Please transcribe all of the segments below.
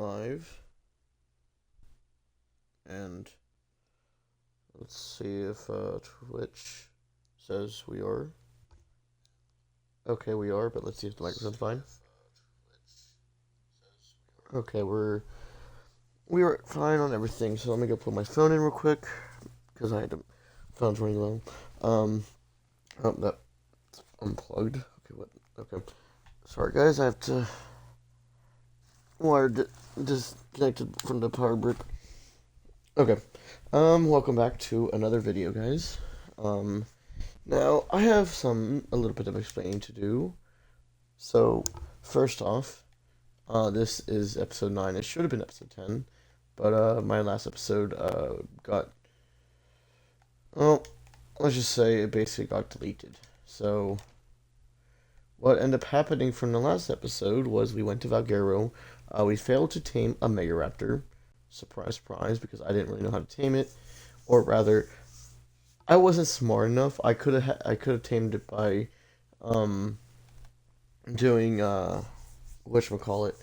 live, and let's see if Twitch says we are. Okay, we are, but let's see if the microphone's fine. Okay, we are fine on everything. So let me go put my phone in real quick because I had to. Phone's running low. Oh, that's unplugged. Okay, what? Okay, sorry guys, I have to wire disconnected from the power brick. Okay. Welcome back to another video, guys. Now I have a little bit of explaining to do. So, first off, this is episode 9. It should have been episode 10, but my last episode got, well, let's just say it basically got deleted. So, what ended up happening from the last episode was we went to Valguero. We failed to tame a Mega Raptor. Surprise, surprise, because I didn't really know how to tame it, or rather, I wasn't smart enough. I could have tamed it by doing whatchamacallit.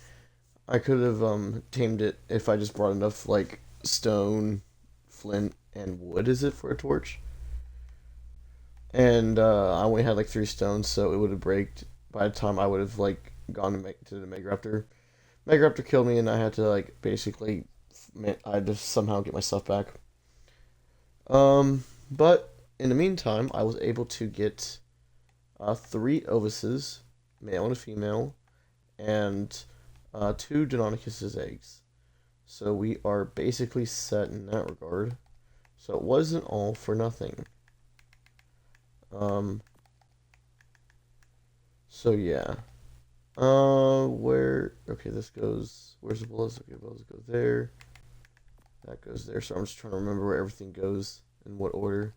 I could have tamed it if I just brought enough like stone, flint, and wood. Is it for a torch? And I only had like 3 stones, so it would have braked by the time I would have like gone to the Mega Raptor. Mega Raptor killed me, and I had to like basically I had to somehow get my stuff back. But in the meantime, I was able to get 3 ovises, male and a female, and 2 Deinonychus's eggs. So we are basically set in that regard. So it wasn't all for nothing. Um, so yeah. Okay, this goes, where's the bullets? Okay, bullets go there. That goes there. So I'm just trying to remember where everything goes in what order.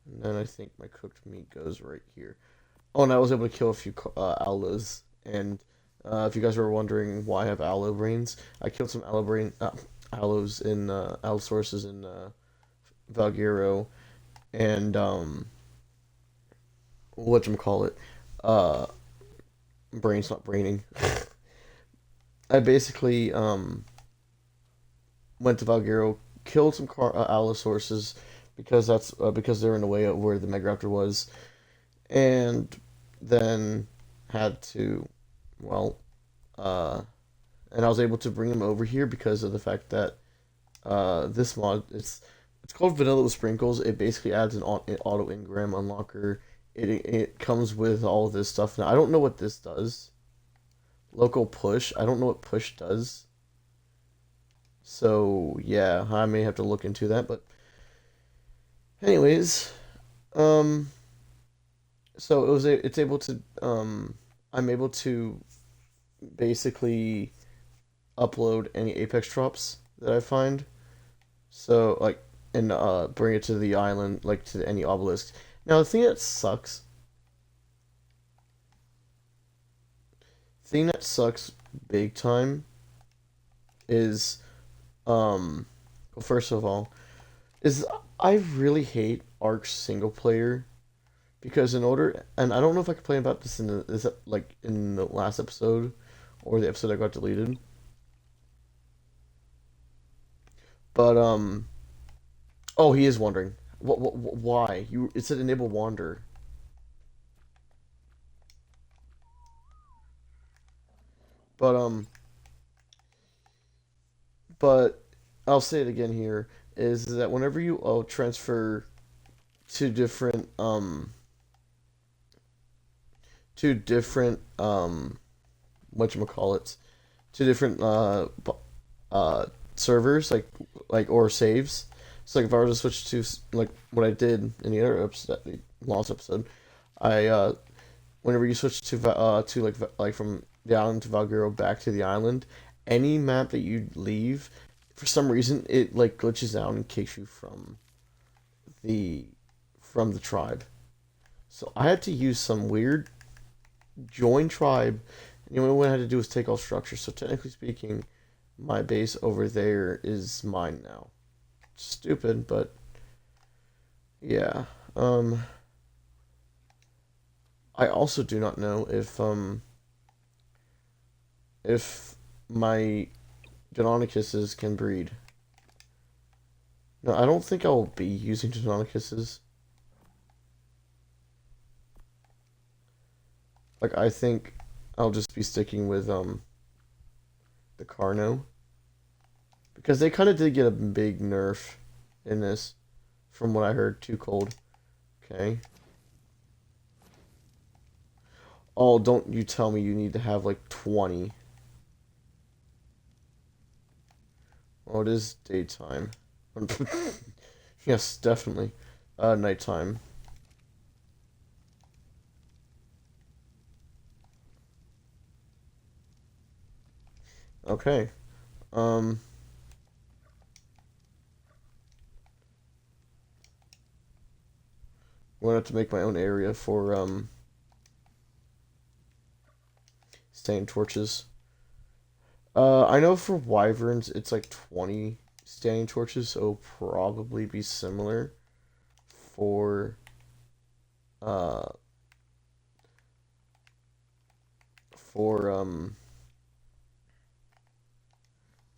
And then I think my cooked meat goes right here. Oh, and I was able to kill a few aloes. And if you guys were wondering why I have aloe brains, I killed some aloes in allosaurus in Valguero, and whatchamacallit, uh, brains not braining. I basically went to Valguero, killed some allosaurus because they're in the way of where the Megaraptor was, and then had to, well, uh, and I was able to bring them over here because of the fact that this mod it's called Vanilla with Sprinkles. It basically adds an auto engram unlocker. It comes with all of this stuff. Now I don't know what this does. Local push. I don't know what push does. So yeah, I may have to look into that. But anyways, um, so it's able to I'm able to basically upload any apex drops that I find. So like and bring it to the island, like to any obelisk. Now thing that sucks big time is well, first of all, is I really hate Ark single player because in order, and I don't know if I could play about this in like in the last episode or the episode that got deleted, but oh, he is wandering. Why? It said enable wander. But but I'll say it again here is that whenever you transfer to different whatchamacallits to different uh servers or saves. So like if I were to switch to like what I did in the other episode, the last episode, I whenever you switch to like from the island to Valguero back to the island, any map that you leave, for some reason it like glitches out and kicks you the from the tribe. So I had to use some weird join tribe, and the only one I had to do was take all structures. So technically speaking, my base over there is mine now. Stupid, but yeah. I also do not know if my Deinonychuses can breed. No, I don't think I'll be using Deinonychuses. Like, I think I'll just be sticking with the Carno. Because they kind of did get a big nerf in this, from what I heard. Too cold. Okay. Oh, don't you tell me you need to have like 20. Oh, it is daytime. Yes, definitely. Nighttime. Okay. Um, I'm gonna have to make my own area for staying torches. I know for wyverns it's like 20 standing torches, so it'll probably be similar for uh for um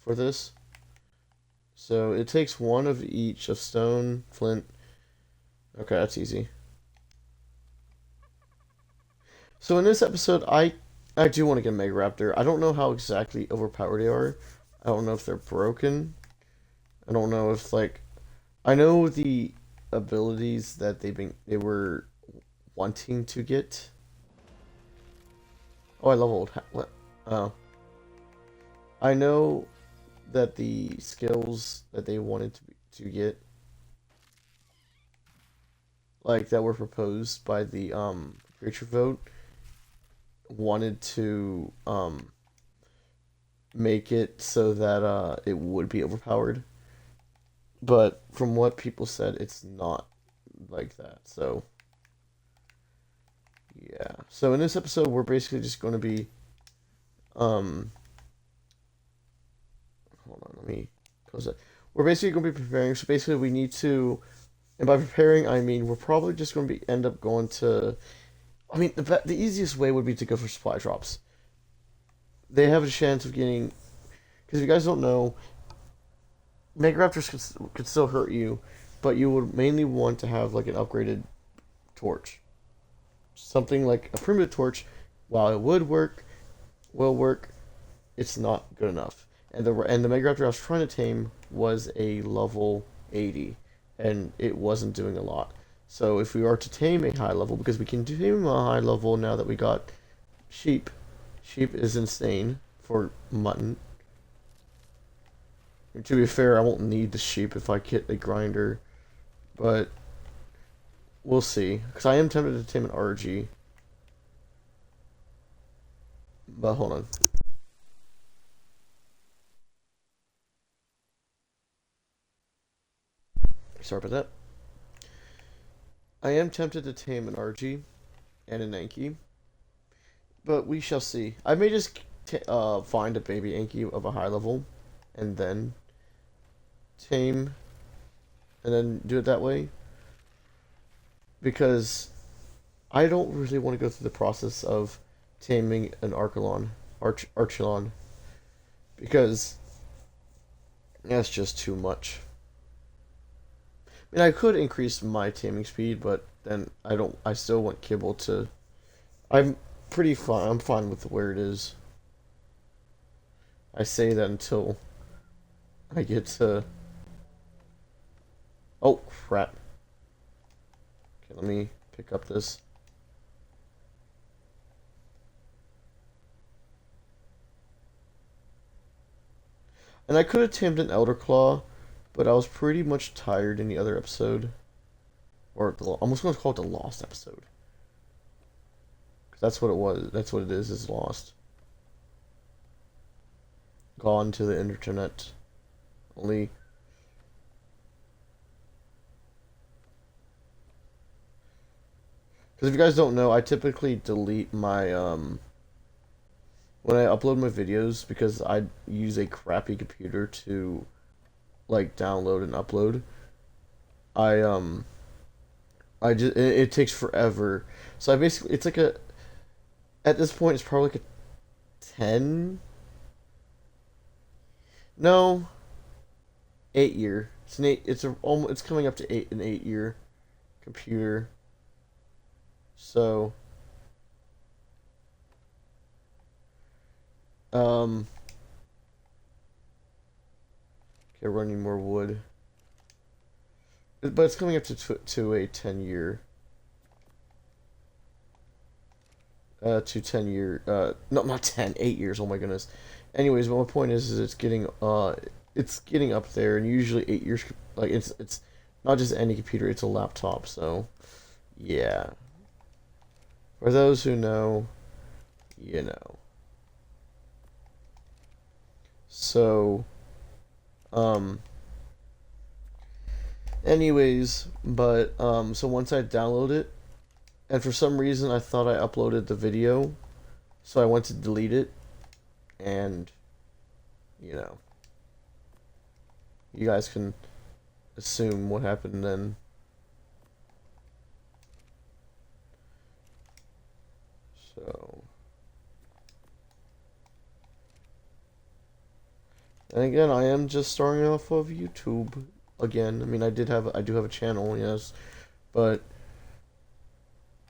for this. So it takes one of each of stone, flint. Okay, that's easy. So in this episode, I do want to get a Mega Raptor. I don't know how exactly overpowered they are. I don't know if they're broken. I don't know if like I know the abilities that they were wanting to get. Oh, I leveled. What? Oh, I know that the skills that they wanted to get, like that were proposed by the creature vote, wanted to make it so that it would be overpowered. But from what people said, it's not like that. So yeah. So in this episode, we're basically just going to be um. Hold on, let me close that. We're basically going to be preparing. So basically, we need to, and by preparing, I mean we're probably just going to be end up going to. I mean, the easiest way would be to go for supply drops. They have a chance of getting. Because if you guys don't know, Megaraptors could still hurt you, but you would mainly want to have like an upgraded torch. Something like a primitive torch, while it will work, it's not good enough. And the Megaraptor I was trying to tame was a level 80, and it wasn't doing a lot. So if we are to tame a high level, because we can tame a high level now that we got sheep, sheep is insane for mutton. And to be fair, I won't need the sheep if I get a grinder, but we'll see. Because I am tempted to tame an argy. But hold on. Sorry about that. I am tempted to tame an argy and an Anki, but we shall see. I may just find a baby Anki of a high level, and then tame, and then do it that way, because I don't really want to go through the process of taming an Archelon, because that's just too much. I mean, I could increase my taming speed, but then I don't. I still want Kibble to. I'm pretty fine. I'm fine with where it is. I say that until I get to. Oh crap! Okay, let me pick up this. And I could have tamed an Elder Claw, but I was pretty much tired in the other episode. Or almost going to call it the Lost episode. 'Cause that's what it was. That's what it is Lost. Gone to the internet. Only. Because if you guys don't know, I typically delete my, when I upload my videos, because I use a crappy computer to, like, download and upload. I, it takes forever. So I basically, it's like a, at this point, it's probably like a 10 No, 8 year. It's an eight. It's coming up to an 8 year computer. So, um, okay, running more wood, but it's coming up to a 10 year. To 10 year. No, not 10. 8 years. Oh my goodness. Anyways, but my point is it's getting up there, and usually 8 years. Like it's not just any computer; it's a laptop. So, yeah. For those who know, you know. So, um, anyways, but so once I download it, and for some reason I thought I uploaded the video, so I went to delete it, and you know, you guys can assume what happened then. So, and again, I am just starting off of YouTube again. I mean, I do have a channel, yes, but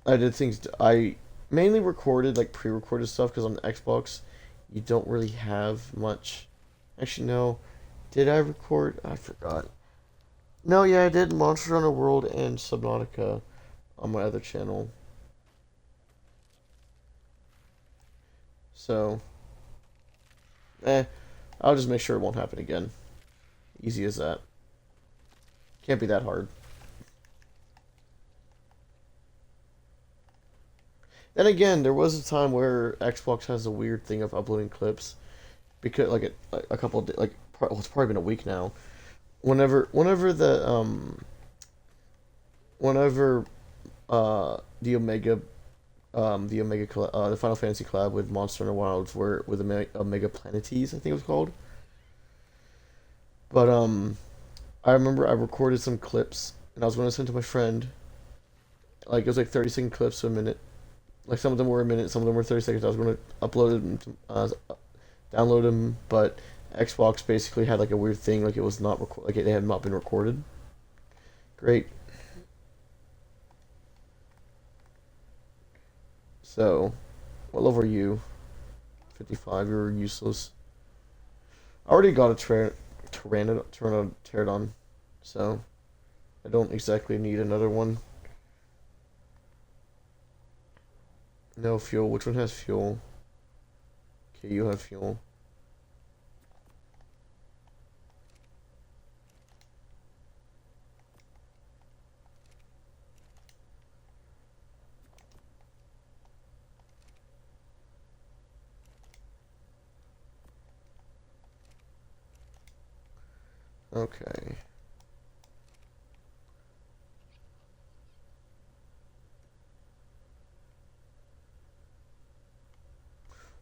I did things. I mainly recorded like pre-recorded stuff because on the Xbox, you don't really have much. Actually, no. Did I record? I forgot. No, yeah, I did Monster Hunter World and Subnautica on my other channel. So, I'll just make sure it won't happen again. Easy as that. Can't be that hard. Then again, there was a time where Xbox has a weird thing of uploading clips because like a couple of, like well, it's probably been a week now. Whenever whenever the Final Fantasy collab with Monster Hunter Wilds were with Omega Planetes, I think it was called. But I remember I recorded some clips and I was going to send to my friend. Like it was like 30-second clips a minute. Like some of them were a minute, some of them were 30 seconds. I was going to upload them, download them, but Xbox basically had like a weird thing, like it was not like they had not been recorded. Great. So, what level are you? 55. You're useless. I already got a pterodon, so I don't exactly need another one. No fuel. Which one has fuel? Okay, you have fuel. Okay.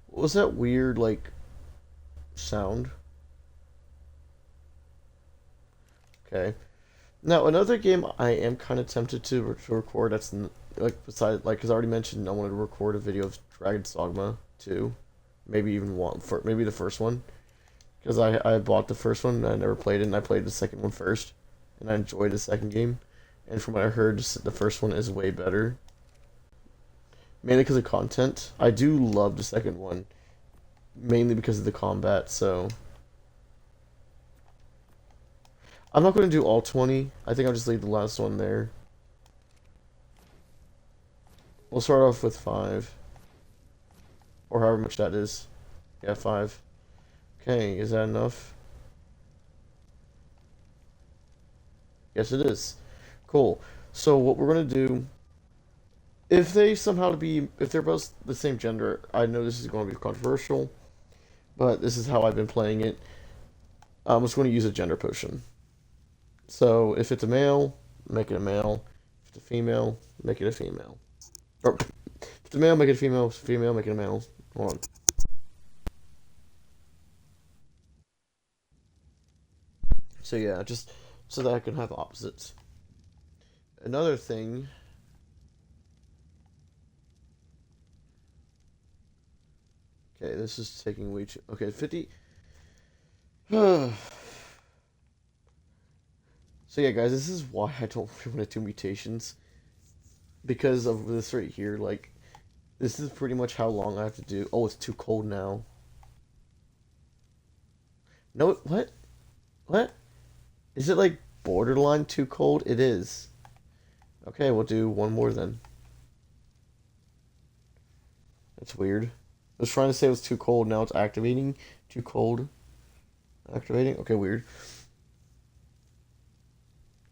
What was that weird, like, sound? Okay. Now, another game I am kind of tempted to record, like, besides, like, because I already mentioned I wanted to record a video of Dragon's Dogma 2. Maybe even maybe the first one. Because I bought the first one, and I never played it, and I played the second one first. And I enjoyed the second game. And from what I heard, the first one is way better. Mainly because of content. I do love the second one. Mainly because of the combat, so... I'm not going to do all 20. I think I'll just leave the last one there. We'll start off with 5. Or however much that is. Yeah, 5. Okay, is that enough? Yes, it is. Cool. So what we're going to do... If they're both the same gender, I know this is going to be controversial, but this is how I've been playing it. I'm just going to use a gender potion. So if it's a male, make it a male. If it's a female, make it a female. Or if it's a male, make it a female. If it's a female, make it a male. Hold on. So yeah, just so that I can have opposites. Another thing. Okay, this is taking way too. Okay, 50. So yeah, guys, this is why I don't really want to do mutations. Because of this right here, like, this is pretty much how long I have to do. Oh, it's too cold now. No, what? What? Is it like borderline too cold? It is. Okay, we'll do one more then. That's weird. I was trying to say it was too cold, now it's activating. Too cold. Activating? Okay, weird.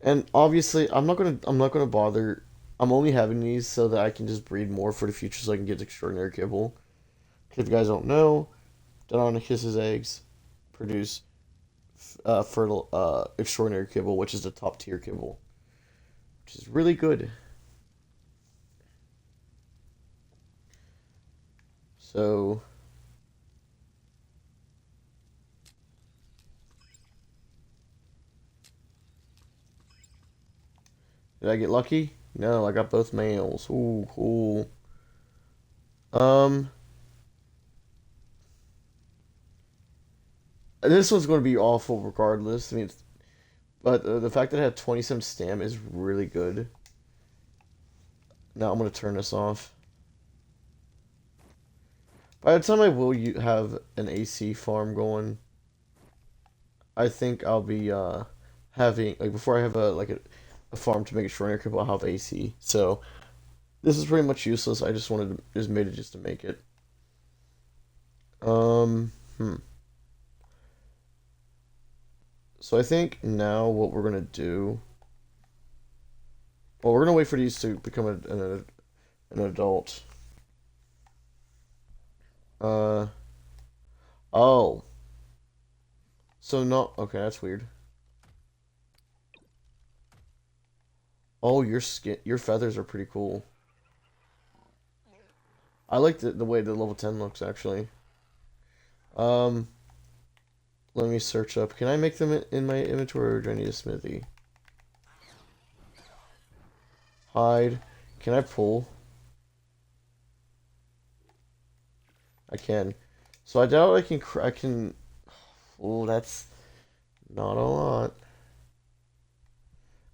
And obviously, I'm not gonna bother. I'm only having these so that I can just breed more for the future so I can get extraordinary kibble. If you guys don't know, Deinonychus's eggs produce fertile extraordinary kibble, which is the top tier kibble, which is really good. So did I get lucky? No, I got both males. Ooh, cool. Um, this one's going to be awful regardless. I mean, but the fact that it had 27 stam is really good. Now I'm going to turn this off. By the time I will have an AC farm going, I think I'll be having like before I have a farm to make extraordinary kibble, I'll have AC. So this is pretty much useless. I just wanted to just made it just to make it. Hmm. So I think now what we're gonna do. Well, we're gonna wait for these to become an adult. Uh oh. So not okay. That's weird. Oh, your feathers are pretty cool. I like the way the level 10 looks actually. Um, let me search up. Can I make them in my inventory or do I need a smithy? Hide. Can I pull? I can. So I doubt I can. Oh, that's not a lot.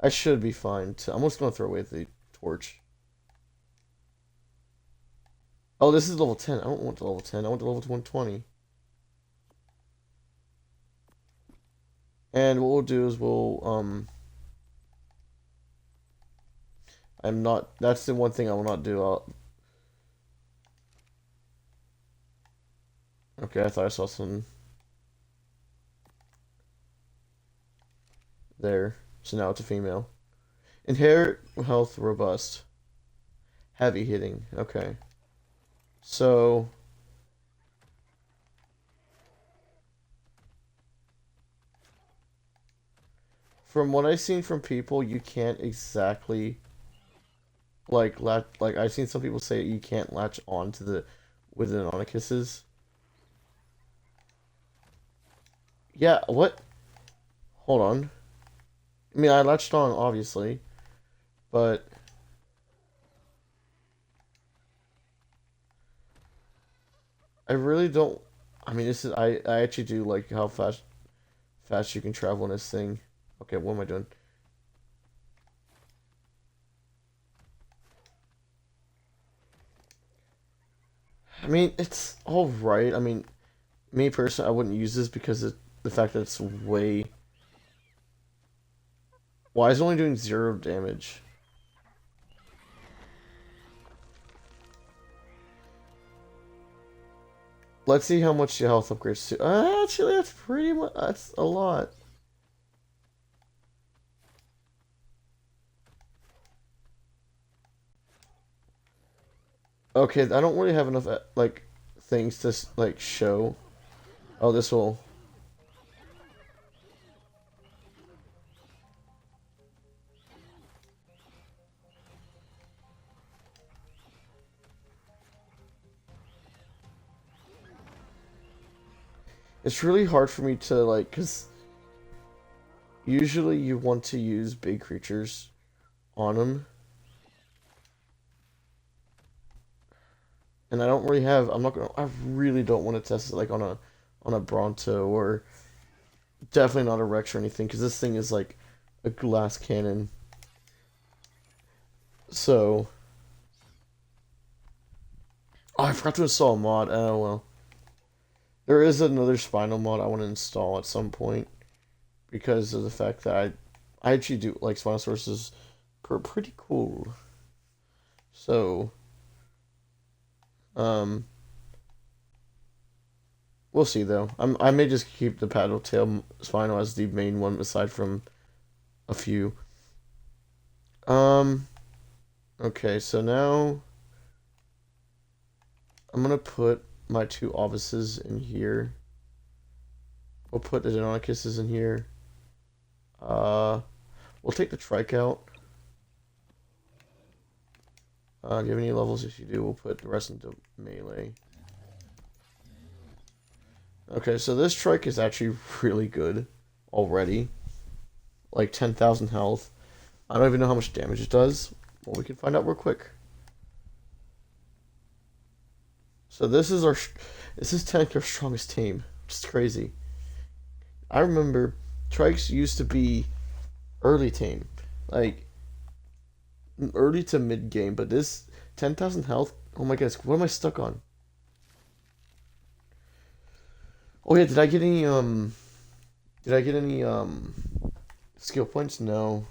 I should be fine. I'm just gonna throw away the torch. Oh, this is level 10. I don't want the level 10. I want the level 120. And what we'll do is I'm not. That's the one thing I will not do. Okay, I thought I saw some there. So now it's a female. Inherent health robust. Heavy hitting. Okay. So from what I've seen from people, you can't exactly like I've seen some people say you can't latch on to the with the Onychuses. Yeah, what? Hold on. I mean, I latched on obviously, but I really don't. I mean, this is I actually do like how fast you can travel in this thing. Okay, what am I doing? I mean, it's all right. I mean, me personally, I wouldn't use this because of the fact that it's way. Why is it only doing 0 damage? Let's see how much the health upgrades to. Actually, that's pretty much. That's a lot. Okay, I don't really have enough like things to like show. Oh, this will. It's really hard for me to like, cause usually you want to use big creatures on them, and I don't really have. I'm not gonna. I really don't want to test it like on a Bronto or Definitely not a Rex or anything, because this thing is like a glass cannon. So, oh, I forgot to install a mod. Oh well. There is another Spinal mod I want to install at some point because of the fact that I actually do like Spinosaurus is pretty cool. So, um, we'll see though. I may just keep the paddle tail Spino as the main one aside from a few. Um, okay, so now I'm gonna put my two Ovises in here. We'll put the Deinonychuses in here. We'll take the Trike out. Do you have any levels? If you do, we'll put the rest into melee. Okay, so this Trike is actually really good already. Like 10,000 health. I don't even know how much damage it does. Well, we can find out real quick. So this is technically our strongest team, which is crazy. I remember Trikes used to be early team, like early to mid game, but this 10,000 health. Oh my goodness, what am I stuck on? Oh yeah, did I get any skill points? No.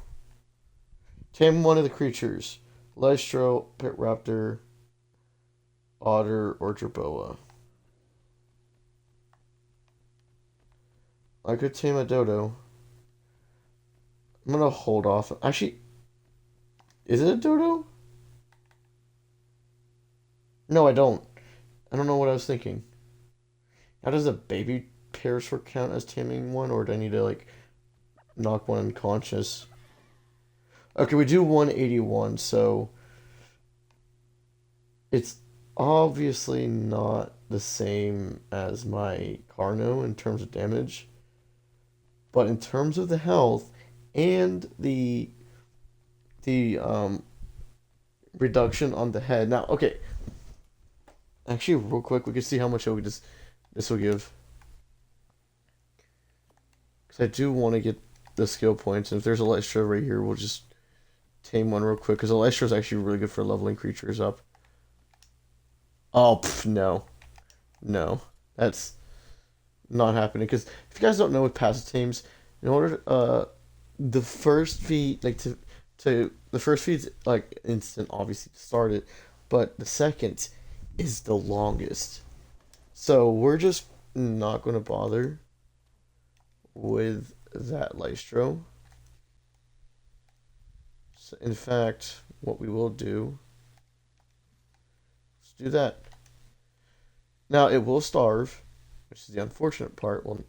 Tame one of the creatures. Lystro, Pit Raptor, Otter, or Jerboa. I could tame a dodo. I'm gonna hold off. Actually, is it a dodo? No, I don't. I don't know what I was thinking. How does a baby Parasaur count as taming one, or do I need to like knock one unconscious? Okay, we do 181, so it's obviously not the same as my Carno in terms of damage, but in terms of the health and the reduction on the head. Now, okay, actually, real quick, we can see how much this will give. Because I do want to get the skill points, and if there's a Lystro right here, we'll just tame one real quick. Because a Lystro is actually really good for leveling creatures up. Oh, no. No. That's not happening. Because if you guys don't know with passive tames, in order the first feed, like, to the first feed's, like, instant, obviously, to start it. But the second is the longest. So we're just not going to bother with that Lystro. So in fact, what we will do is do that. Now it will starve, which is the unfortunate part. Well,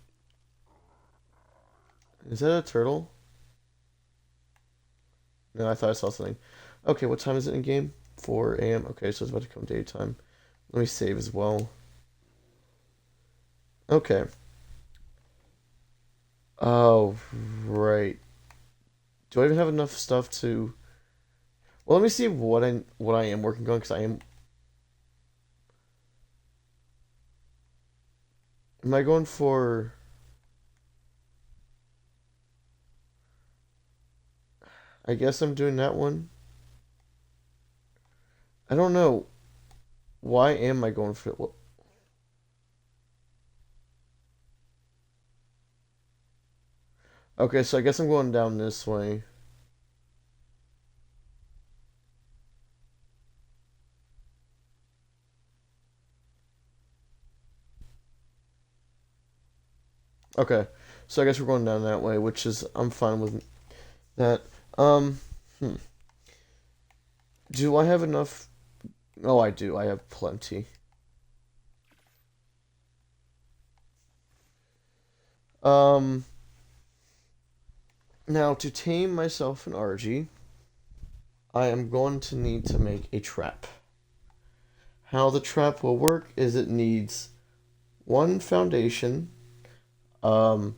is that a turtle? No, I thought I saw something. Okay, what time is it in game? 4 a.m. Okay, so it's about to come daytime. Let me save as well. Okay. Oh, right. Do I even have enough stuff to? Well, let me see what I am working on because I am. Am I going for? I guess I'm doing that one. I don't know. Why am I going for? Okay, so I guess I'm going down this way. Okay, so I guess we're going down that way, which is I'm fine with that. Um, hmm. Do I have enough? Oh, I do. I have plenty. Um, Now to tame myself an argy, I am going to need to make a trap. How the trap will work is it needs one foundation. Um,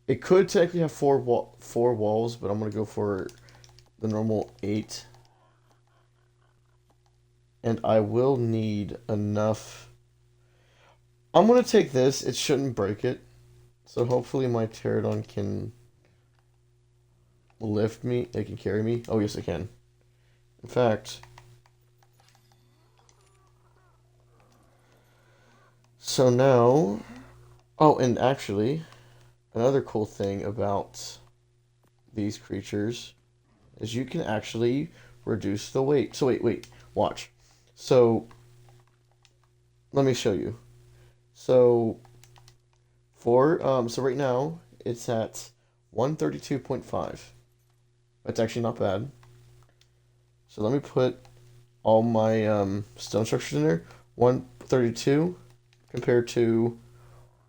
it could technically have four walls, but I'm gonna go for the normal 8. And I will need enough. I'm gonna take this. It shouldn't break it. So hopefully my pterodon can lift me. It can carry me. Oh, yes, it can. In fact, so now... Oh, and actually, another cool thing about these creatures is you can actually reduce the weight. So wait, watch. So let me show you. So so right now it's at 132.5. That's actually not bad. So let me put all my stone structures in there. 132 compared to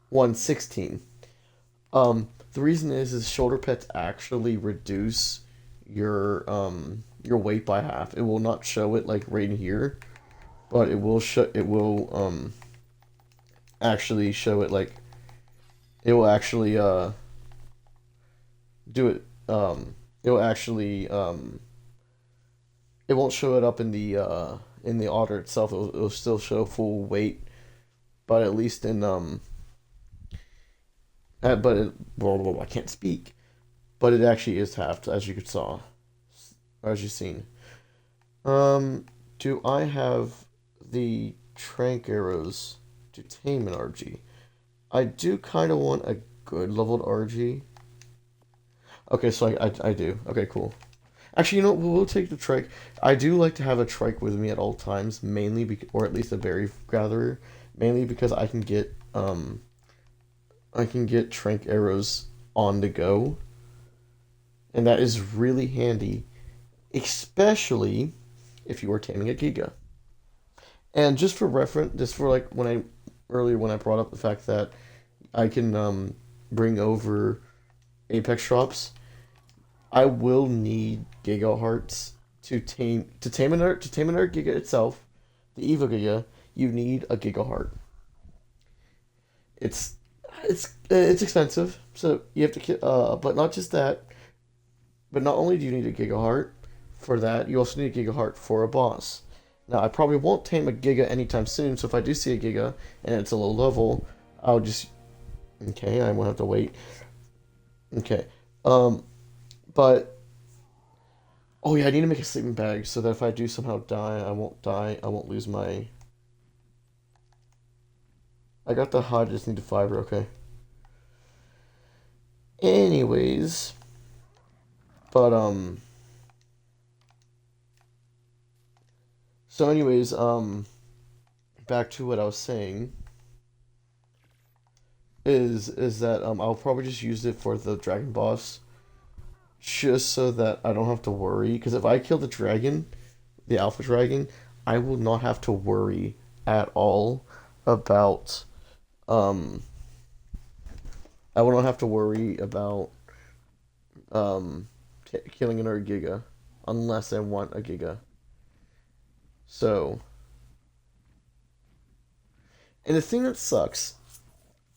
116. The reason is shoulder pets actually reduce your weight by half. It will not show it like right in here, but it will actually show it like it will actually do it it will actually it won't show it up in the order itself. It'll still show full weight, but at least in but it, blah, blah, blah, I can't speak. But it actually is halved, as you saw, as you've seen. Do I have the trank arrows to tame an argy? I do kind of want a good leveled argy. Okay, so I do. Okay, cool. Actually, you know what? We'll take the trike. I do like to have a trike with me at all times, mainly or at least a berry gatherer, mainly because I can get trank arrows on the go, and that is really handy, especially if you are taming a Giga. And just for reference, just for like when I brought up the fact that I can bring over Apex drops, I will need Giga hearts to tame an Giga itself, the Evo Giga. You need a Giga heart. It's it's expensive, so you have to. But not just that. But not only do you need a Giga heart for that, you also need a Giga heart for a boss. Now, I probably won't tame a Giga anytime soon, so if I do see a Giga and it's a low level, I'll just... Okay, I won't have to wait. Okay. But... Oh yeah, I need to make a sleeping bag so that if I do somehow die, I won't die. I won't lose my... I got the hide, I just need the fiber, okay. Anyways... But, So anyways, back to what I was saying is that I'll probably just use it for the dragon boss, just so that I don't have to worry. Because if I kill the dragon, the alpha dragon, I will not have to worry at all about um I will not have to worry about killing another Giga unless I want a Giga. So, and the thing that sucks,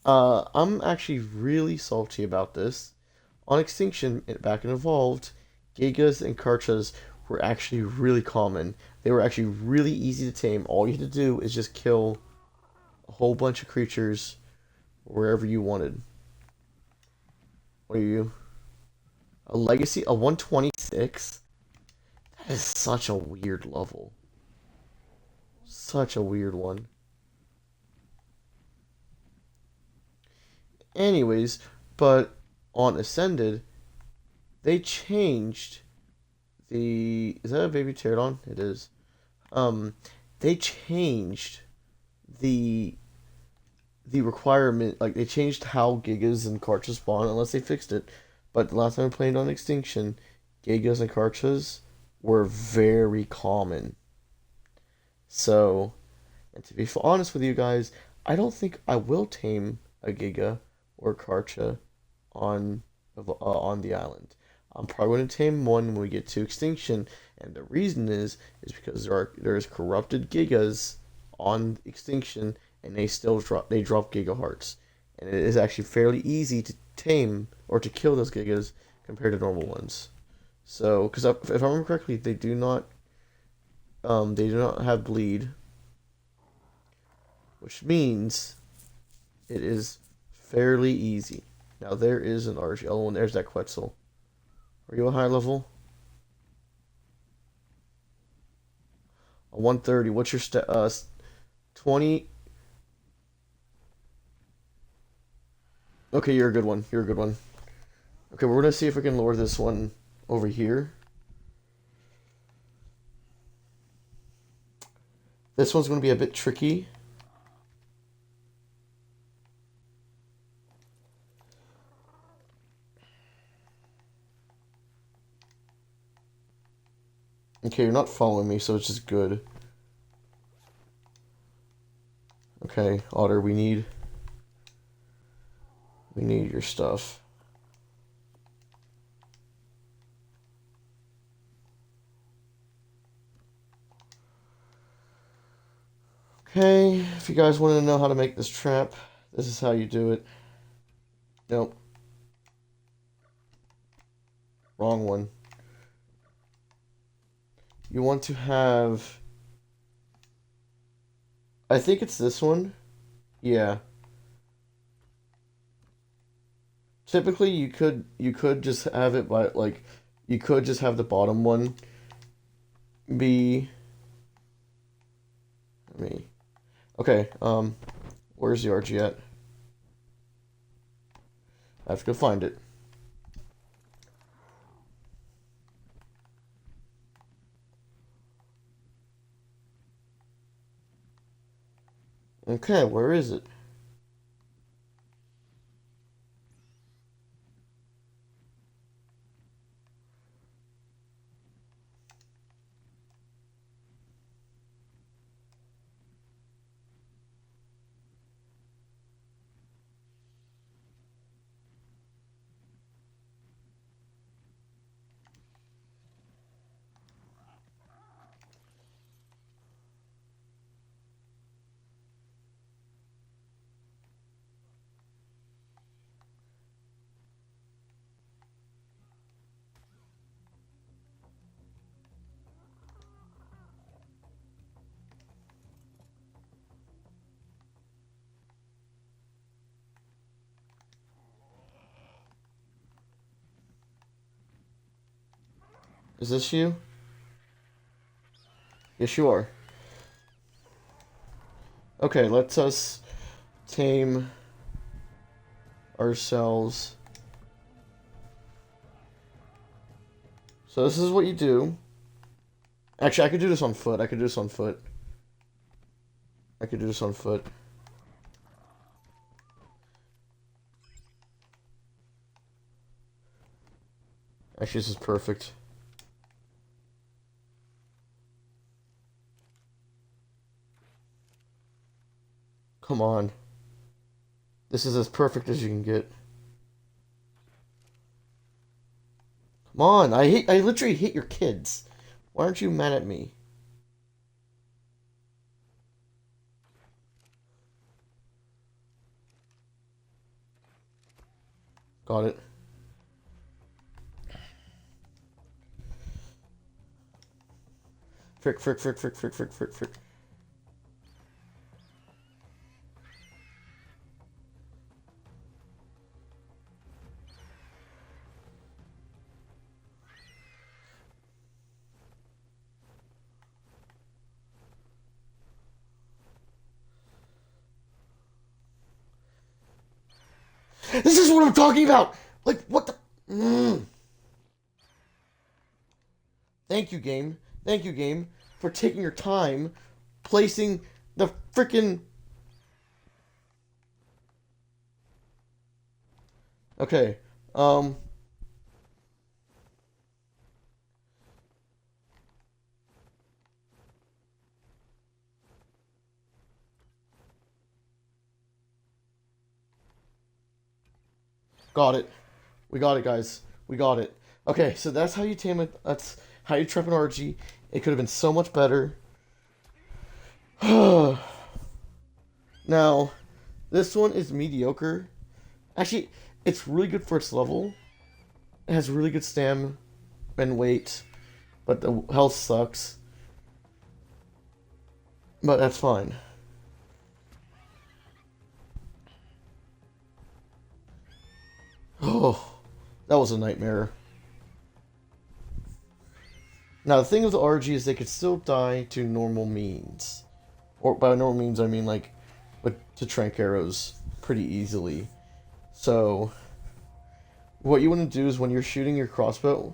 I'm actually really salty about this. On Extinction, back in Evolved, Gigas and Karchas were actually really common. They were actually really easy to tame. All you had to do is just kill a whole bunch of creatures wherever you wanted. What are you? A Legacy? A 126? That is such a weird level. Such a weird one. Anyways, but on Ascended, they changed the... Is that a baby pterodon? It is. Um, they changed the requirement, like they changed how Gigas and Karchas spawn, unless they fixed it. But the last time I played on Extinction, Gigas and Karchas were very common. So, and to be honest with you guys, I don't think I will tame a Giga or Karcha on the island. I'm probably going to tame one when we get to Extinction, and the reason is because there's corrupted Gigas on Extinction, and they drop Giga hearts, and it is actually fairly easy to tame or to kill those Gigas compared to normal ones. So, because if I remember correctly, they do not have bleed, which means It is fairly easy. Now there is an argy. Oh, and there's that Quetzal. Are you a high level? A 130. What's your 20? Okay, you're a good one. You're a good one. Okay, we're gonna see if we can lure this one over here. This one's gonna be a bit tricky. Okay, you're not following me, so it's just good. Okay, Otter, we need your stuff. Okay, if you guys want to know how to make this trap, this is how you do it. Nope. Wrong one. You want to have... I think it's this one. Yeah. Typically, you could just have it by, like, you could just have the bottom one be... Okay, where's the argy at? I have to go find it. Okay, where is it? Is this you? Yes, you are. Okay, let's us tame ourselves. So this is what you do. Actually, I could do this on foot. I could do this on foot. I could do this on foot. Actually, this is perfect. Come on. This is as perfect as you can get. Come on, I literally hit your kids. Why aren't you mad at me? Got it. Frick, frick, frick, frick, frick, frick, frick, frick. This is what I'm talking about! Like, what the... Thank you, game. Thank you, game, for taking your time placing the frickin'... Okay, got it. We got it, guys. We got it. Okay, so that's how you tame it. That's how you trap an argy. It could have been so much better. Now, this one is mediocre. Actually, it's really good for its level. It has really good stam and weight, but the health sucks. But that's fine. Oh, that was a nightmare. Now, the thing with the argy is they could still die to normal means. Or by normal means, I mean, like, to trank arrows pretty easily. So, what you want to do is when you're shooting your crossbow...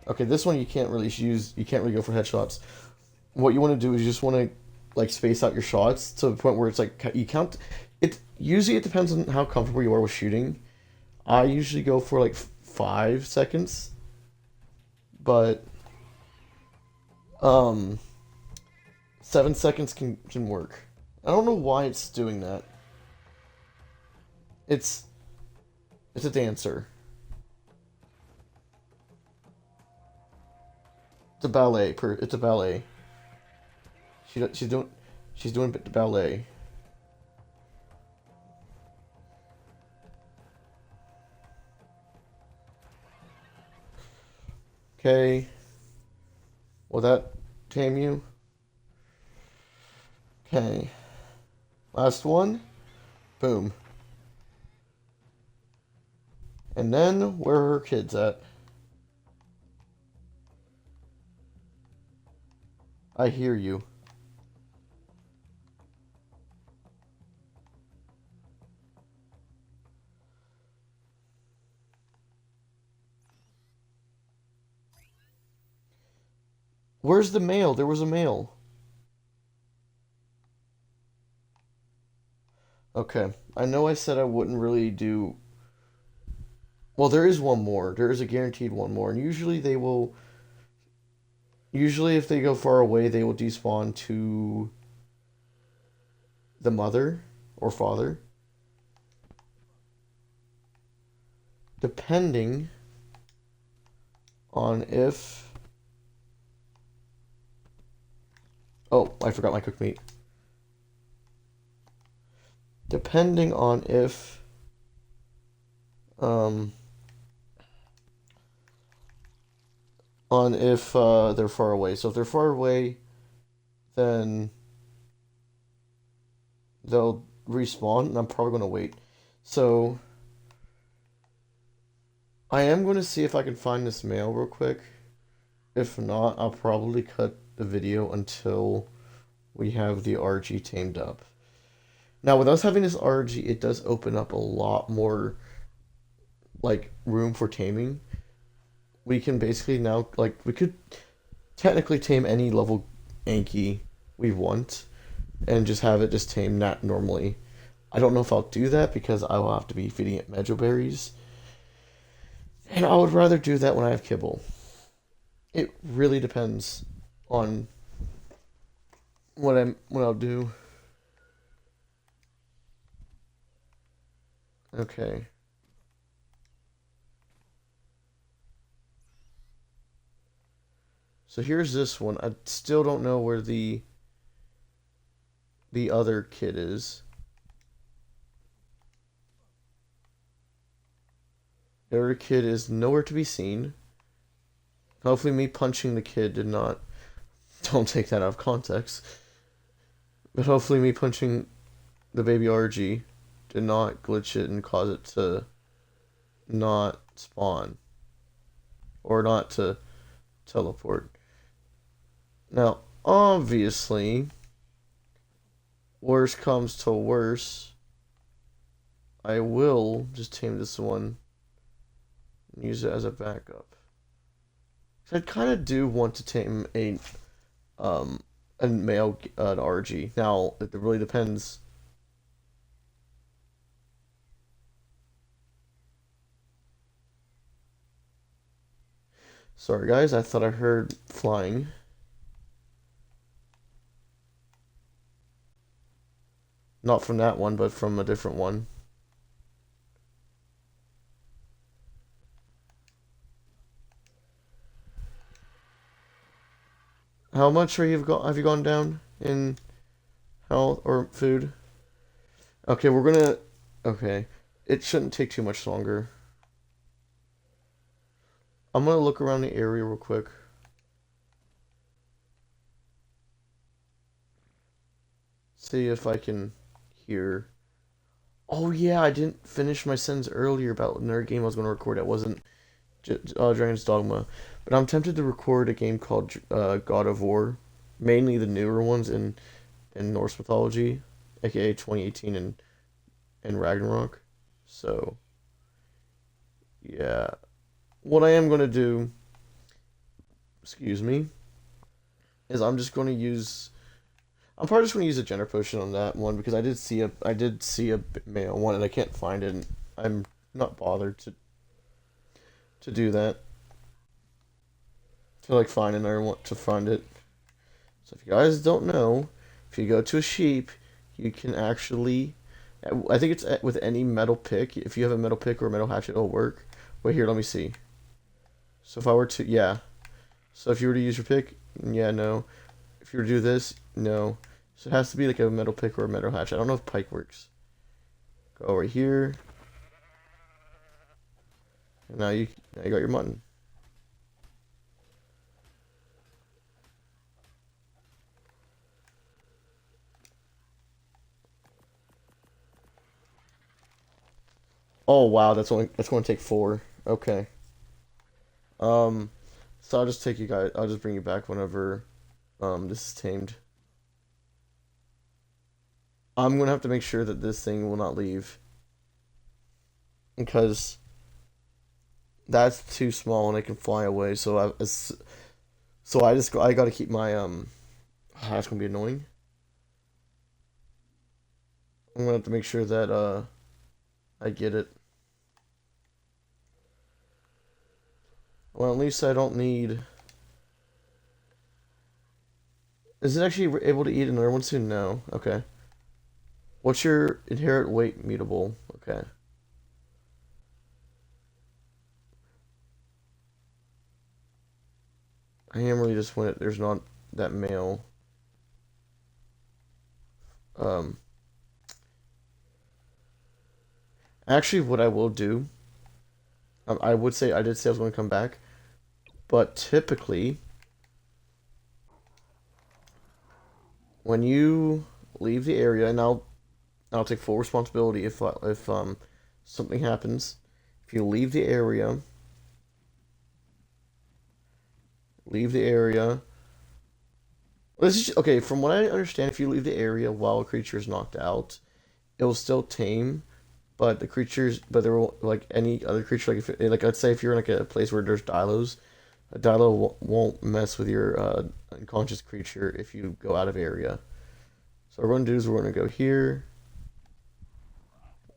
Okay, this one you can't really use... You can't really go for headshots. What you want to do is you just want to, like, space out your shots to the point where it's, like, you count... Usually it depends on how comfortable you are with shooting. I usually go for, like, 5 seconds. But... 7 seconds can work. I don't know why it's doing that. It's a dancer. It's a ballet. It's a ballet. She's doing ballet. Okay. Will that tame you? Okay. Last one. Boom. And then, where are her kids at? I hear you. Where's the male? There was a male. Okay. I know I said I wouldn't really do... Well, there is one more. There is a guaranteed one more. And usually they will... Usually if they go far away, they will despawn to the mother or father. Depending on if... Oh, I forgot my cooked meat. Depending on if... they're far away. So if they're far away, then they'll respawn, and I'm probably going to wait. So I am going to see if I can find this male real quick. If not, I'll probably cut the video until we have the argy tamed up. Now, with us having this argy, it does open up a lot more, like, room for taming. We can basically now, like, we could technically tame any level Anki we want and just have it just tame that normally. I don't know if I'll do that because I will have to be feeding it Mejo berries. And I would rather do that when I have kibble. It really depends on what I'll do. Okay. So here's this one. I still don't know where the other kid is. The other kid is nowhere to be seen. Hopefully me punching the kid did not... Don't take that out of context. But hopefully me punching the baby argy did not glitch it and cause it to not spawn. Or not to teleport. Now, obviously, worst comes to worst, I will just tame this one and use it as a backup. I kind of do want to tame a male argy. Now, it really depends. Sorry guys, I thought I heard flying. Not from that one, but from a different one. How much have you gone down in health or food? Okay, we're gonna... Okay. It shouldn't take too much longer. I'm gonna look around the area real quick. See if I can hear Oh yeah, I didn't finish my sentence earlier about another game I was going to record. That wasn't Dragon's Dogma, but I'm tempted to record a game called God of War, mainly the newer ones in Norse mythology, aka 2018 and Ragnarok. So yeah, what I am going to do, excuse me, is I'm just going to use. I'm probably just going to use a gender potion on that one because I did see a male one and I can't find it. And I'm not bothered to do that to like find another one to find it. So if you guys don't know, if you go to a sheep, you can actually. I think it's with any metal pick. If you have a metal pick or a metal hatchet, it'll work. Wait here, let me see. So if I were to, yeah. So if you were to use your pick, yeah, no. If you were to do this, no. So it has to be like a metal pick or a metal hatchet. I don't know if pike works. Go right here. And now you got your mutton. Oh wow, that's going to take four. Okay. Um, so I'll just take you guys. I'll just bring you back whenever this is tamed. I'm gonna have to make sure that this thing will not leave because that's too small and it can fly away. So I got to keep my that's gonna be annoying. I'm gonna have to make sure that I get it. Well, at least I don't need. Is it actually able to eat another one soon? No. Okay. What's your inherent weight mutable? Okay. I am really just when there's not that male. Um, Actually, what I will do, I would say I did say I was going to come back, but typically when you leave the area, and I'll take full responsibility if something happens. If you leave the area. This is okay. From what I understand, if you leave the area while a creature is knocked out, it will still tame. But there will like any other creature, like let's say if you're in like a place where there's dilos, a dilo won't mess with your unconscious creature if you go out of area. So what we're gonna do is we're gonna go here.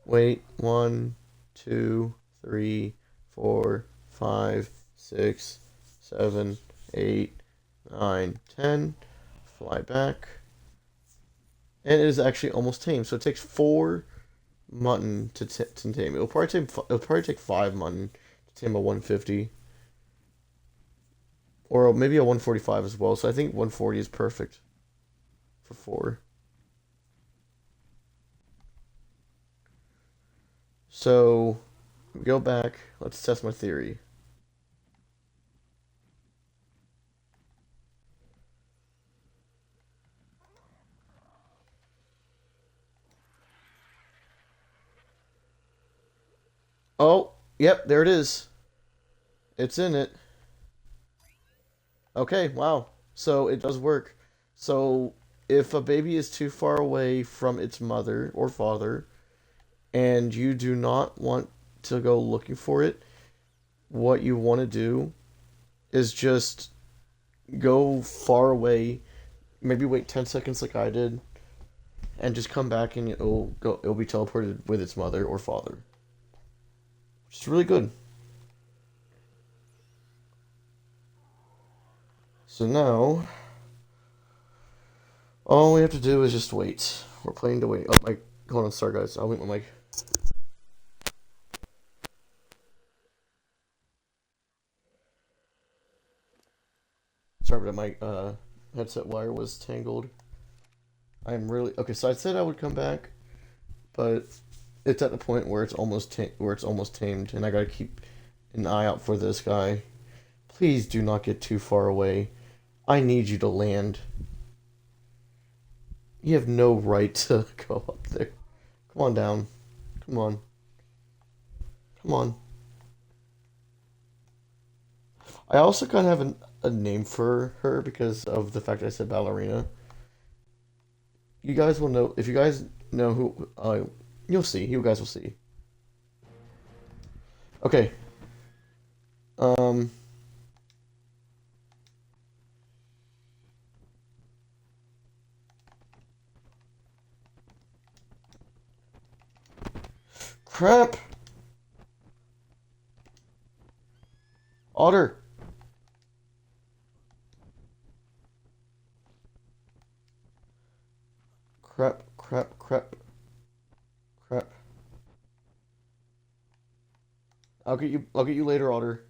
Wait, 1, 2, 3, 4, 5, 6, 7, 8, 9, 10. Fly back. And it is actually almost tame. So it takes four mutton to tame. It'll probably take five mutton to tame a 150. Or maybe a 145 as well. So I think 140 is perfect for four. So go back. Let's test my theory. Oh, yep, there it is. It's in it. Okay, wow. So it does work. So if a baby is too far away from its mother or father, and you do not want to go looking for it, what you want to do is just go far away, maybe wait 10 seconds like I did, and just come back and it'll be teleported with its mother or father. Which is really good. So now all we have to do is just wait. We're playing to wait. Oh my, hold on, sorry guys. I'll mute my mic. Sorry, but my headset wire was tangled. I'm really okay. So I said I would come back, but it's at the point where it's almost tamed, and I gotta keep an eye out for this guy. Please do not get too far away. I need you to land. You have no right to go up there. Come on down. Come on. Come on. I also kind of have a name for her because of the fact I said ballerina. You guys will know, if you guys know who, you'll see. You guys will see. Okay. Um, Crap! Otter! Crap, crap, crap, crap. I'll get you later, Otter.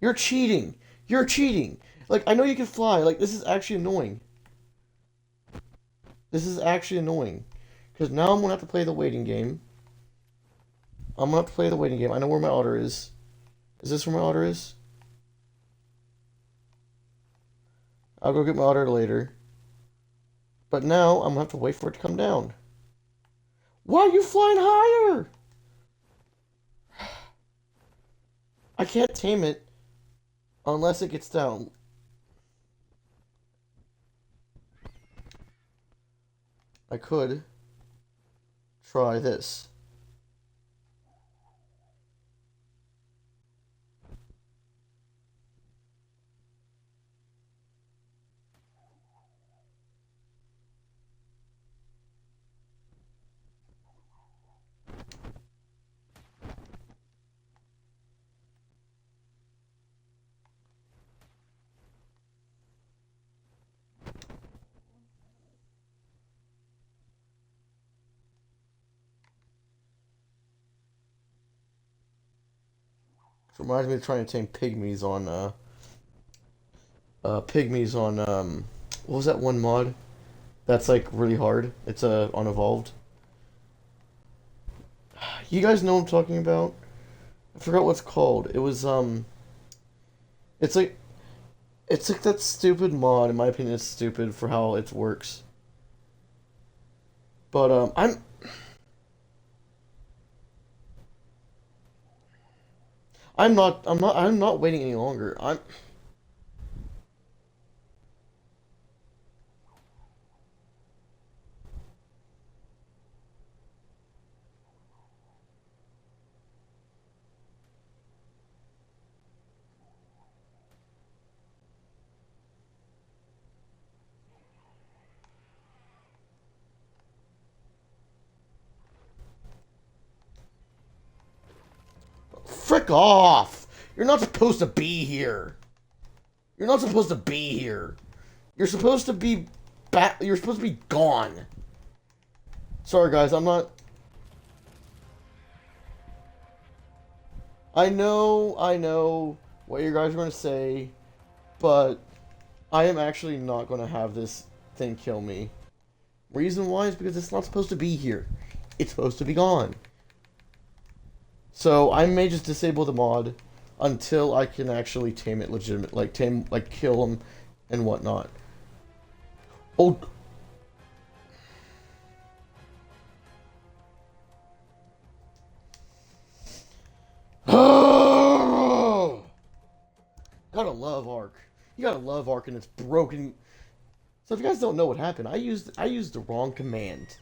You're cheating! You're cheating! Like, I know you can fly, like, this is actually annoying. This is actually annoying. Because now I'm gonna have to play the waiting game. I'm gonna have to play the waiting game. I know where my otter is. Is this where my otter is? I'll go get my otter later. But now I'm gonna have to wait for it to come down. Why are you flying higher? I can't tame it unless it gets down. I could try this. It reminds me of trying to tame pygmies on what was that one mod that's like really hard? It's on evolved. You guys know what I'm talking about? I forgot what it's called. It was it's like it's like that stupid mod. In my opinion, it's stupid for how it works. But I'm not waiting any longer. I'm frick off. You're not supposed to be here. You're not supposed to be here. You're supposed to be you're supposed to be gone. Sorry guys, I'm not I know what you guys are going to say, but I am actually not going to have this thing kill me. Reason why is because it's not supposed to be here. It's supposed to be gone. So I may just disable the mod until I can actually tame it legitimate, like kill him and whatnot. Oh. Gotta love Ark. You gotta love Ark and it's broken. So if you guys don't know what happened, I used the wrong command.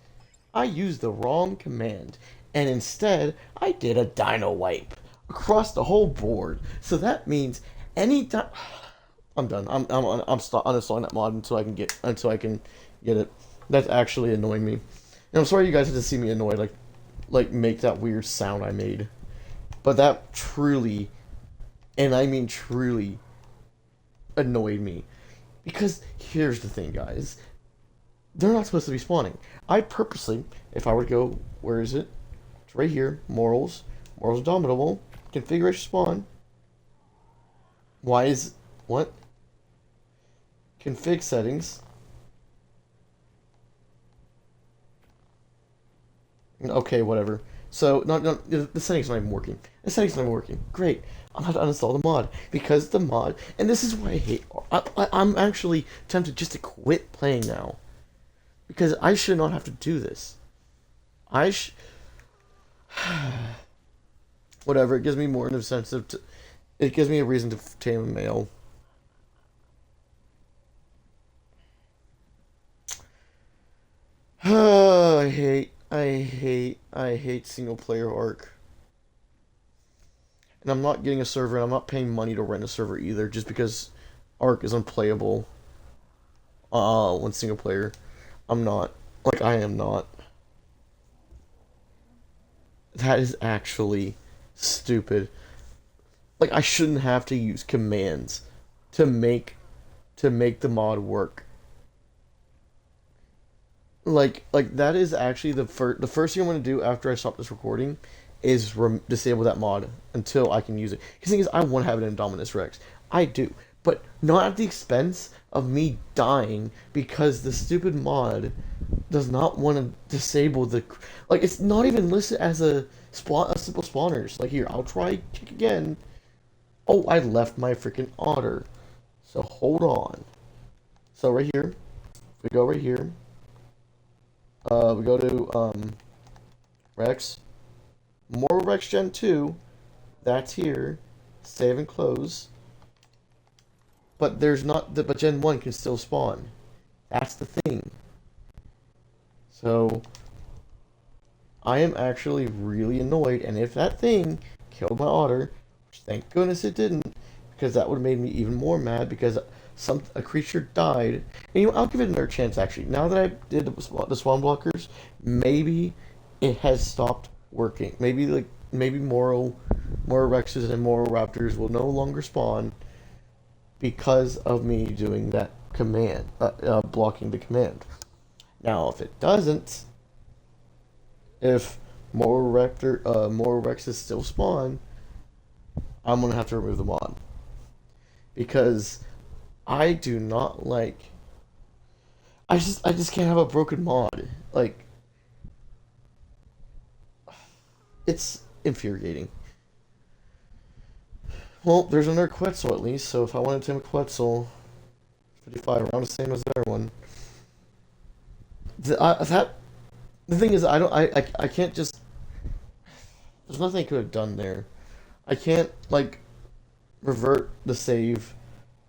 I used the wrong command, and instead I did a dino wipe across the whole board. So that means any time I'm done. I'm uninstalling that mod until I can get it. That's actually annoying me. And I'm sorry you guys had to see me annoyed, like make that weird sound I made. But that truly, and I mean truly, annoyed me. Because here's the thing, guys. They're not supposed to be spawning. I purposely, if I were to go, where is it? It's right here. Morals. Morals Indomitable. Configuration spawn. Why is... What? Config settings. Okay, whatever. So, the settings not even working. The settings not even working. Great. I'm going to uninstall the mod. Because the mod... And this is why I hate... I'm actually tempted just to quit playing now. Because I should not have to do this. Whatever. It gives me more incentive to. It gives me a reason to tame a male. I hate single player Ark. And I'm not getting a server, and I'm not paying money to rent a server either, just because Ark is unplayable. When single player, I'm not. Like, I am not. That is actually stupid. Like, I shouldn't have to use commands to make the mod work. Like that is actually the first thing I'm gonna do after I stop this recording is disable that mod until I can use it. Because the thing is, I want to have it in Dominus Rex. I do, but not at the expense of me dying because the stupid mod does not want to disable the. Like, it's not even listed as a simple spawners. Like, here, I'll try kick again. Oh, I left my freaking otter. So hold on. So right here, we go right here. We go to Rex. More Rex Gen 2. That's here. Save and close. But there's not but Gen 1 can still spawn. That's the thing. So I am actually really annoyed, and if that thing killed my otter, which thank goodness it didn't, because that would have made me even more mad because a creature died. And I'll give it another chance actually. Now that I did the spawn blockers, maybe it has stopped working. Maybe Moro Rexes and Moro Raptors will no longer spawn because of me doing that command, blocking the command. Now, if it doesn't, if Moro Rexes still spawn, I'm gonna have to remove the mod because I do not like. I just can't have a broken mod. Like, it's infuriating. Well, there's another Quetzal at least, so if I wanted to tame a Quetzal, 55 around the same as their one. The thing is, I can't just. There's nothing I could have done there. I can't like revert the save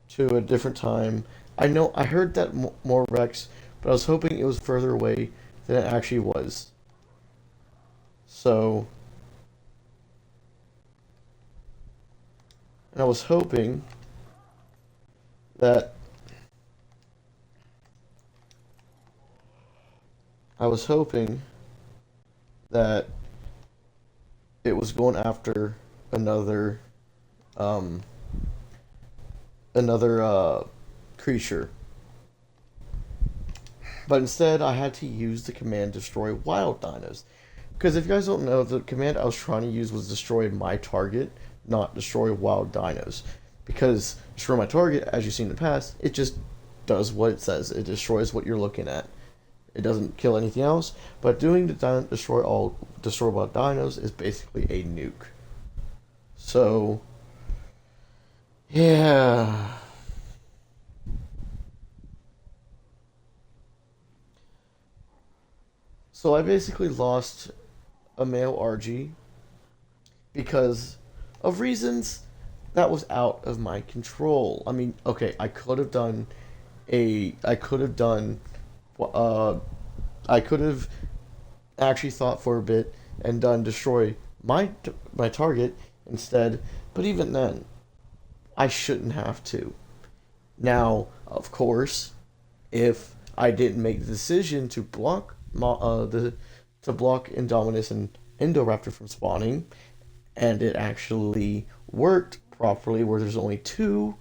to a different time. I know I heard that more Rex, but I was hoping it was further away than it actually was. So, and I was hoping that I was hoping that it was going after another um another creature. But instead I had to use the command destroy wild dinos. Because if you guys don't know, the command I was trying to use was destroy my target, not destroy wild dinos. Because destroy my target, as you've seen in the past, it just does what it says. It destroys what you're looking at. It doesn't kill anything else. But doing the destroy wild dinos is basically a nuke. So yeah. So I basically lost a male argy because of reasons that was out of my control. I mean, okay, I could have done uh I could have actually thought for a bit and done destroy my target instead, but even then, I shouldn't have to. Now, of course, if I didn't make the decision to block to block Indominus and Indoraptor from spawning, and it actually worked properly, where there's only two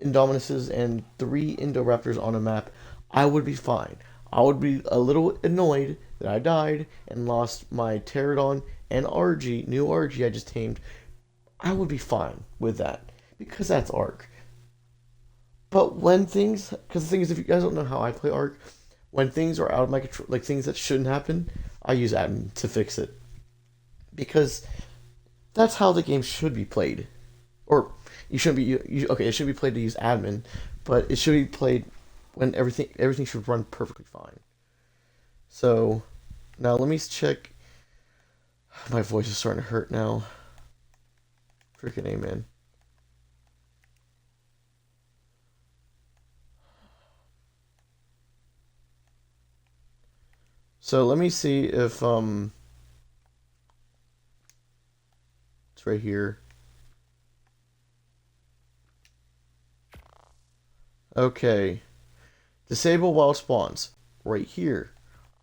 Indominuses and three Indoraptors on a map, I would be fine. I would be a little annoyed that I died and lost my Pterodon and Argy, new Argy I just tamed. I would be fine with that because that's Ark. But because the thing is, if you guys don't know how I play Ark, when things are out of my control, like things that shouldn't happen, I use admin to fix it. Because that's how the game should be played. Or, you shouldn't be, okay, it should be played to use admin, but it should be played when everything should run perfectly fine. So, now let me check. My voice is starting to hurt now. Freaking amen. So let me see if it's right here. Okay. Disable while spawns. Right here.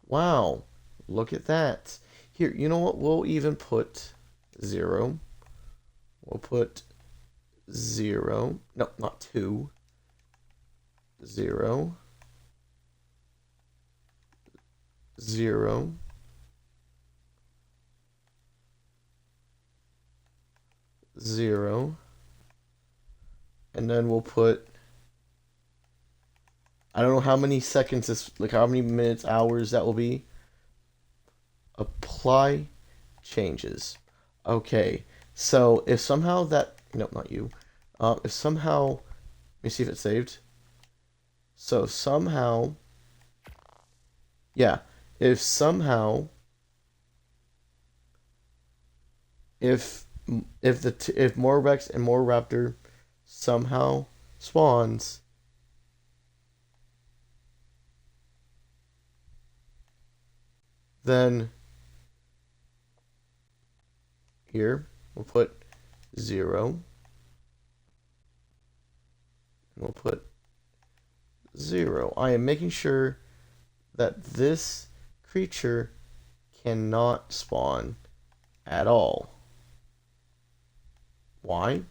Wow. Look at that. Here, you know what? We'll even put 0. We'll put 0. No, not 2. 0. 0. 0. And then we'll put, I don't know how many seconds this, like how many minutes, hours that will be. Apply changes. Okay, so if somehow that, no, not you. If somehow, let me see if it's saved. So somehow, yeah, if somehow, if if more Rex and more Raptor somehow spawns, then here we'll put 0. And we'll put 0. I am making sure that this creature cannot spawn at all. Why?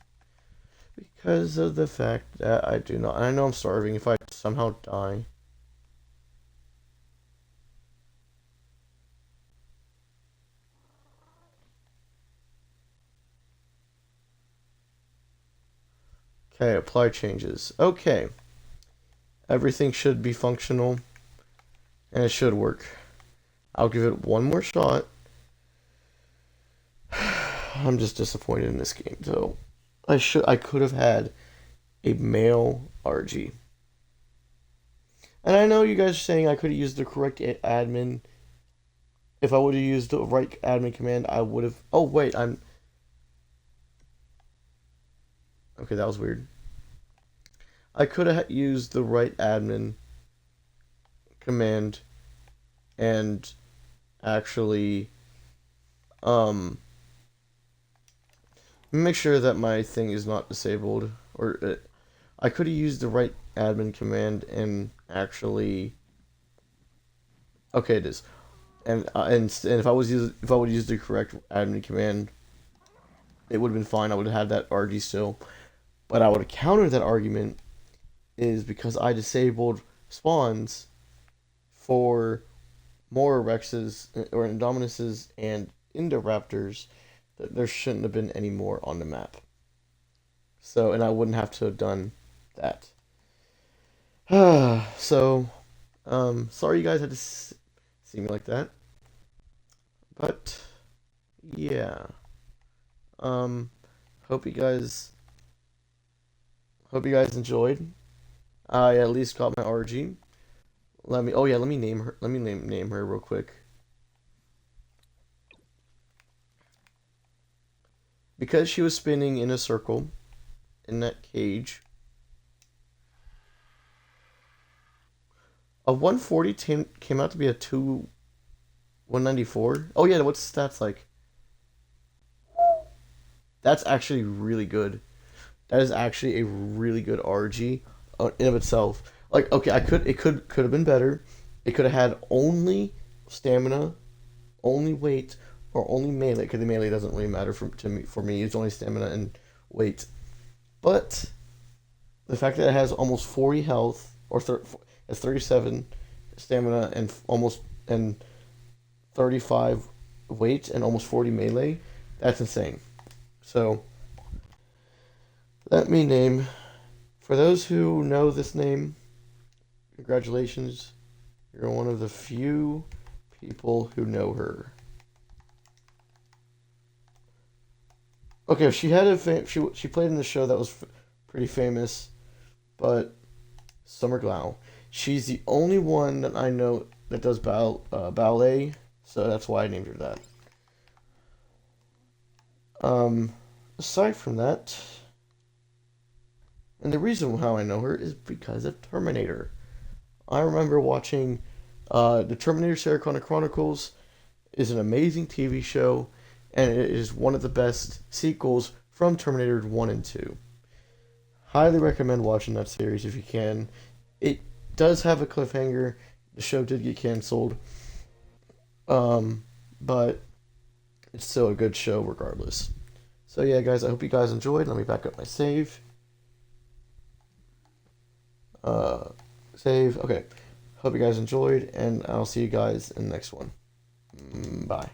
Because of the fact that I do not. I know I'm starving. If I somehow die. Okay, apply changes. Okay. Everything should be functional. And it should work. I'll give it one more shot. I'm just disappointed in this game, though. I could have had a male argy. And I know you guys are saying I could have used the correct admin. If I would have used the right admin command, I would have. Oh wait, I'm. Okay, that was weird. I could have used the right admin command and actually make sure that my thing is not disabled, or I could have used the right admin command and actually, okay, it is, and if I would use the correct admin command, it would have been fine. I would have had that argy still, but I would have countered that argument is because I disabled spawns for more Rexes or Indominuses and Indoraptors, that there shouldn't have been any more on the map. So, and I wouldn't have to have done that. So, sorry you guys had to see me like that. But, yeah. Um, hope you guys enjoyed. I at least got my RG. Oh yeah, let me name her. Let me name her real quick. Because she was spinning in a circle in that cage. A 140 came out to be a 194. Oh yeah, what's the stats like? That's actually really good. That is actually a really good RG in of itself. Like, okay, it could have been better. It could have had only stamina, only weight, or only melee. Because the melee doesn't really matter for me. It's only stamina and weight. But the fact that it has almost 40 health, or it's 37 stamina and almost 35 weight and almost 40 melee, that's insane. So let me name. For those who know this name, congratulations. You're one of the few people who know her. Okay, she had she played in the show that was pretty famous, but Summer Glau. She's the only one that I know that does ballet, so that's why I named her that. Um, Aside from that, and the reason how I know her is because of Terminator. I remember watching the Terminator Sarah Connor Chronicles is an amazing TV show, and it is one of the best sequels from Terminator 1 and 2. Highly recommend watching that series if you can. It does have a cliffhanger. The show did get canceled, but it's still a good show regardless. So yeah, guys, I hope you guys enjoyed. Let me back up my save. Uh, Save. Okay. Hope you guys enjoyed, and I'll see you guys in the next one. Bye.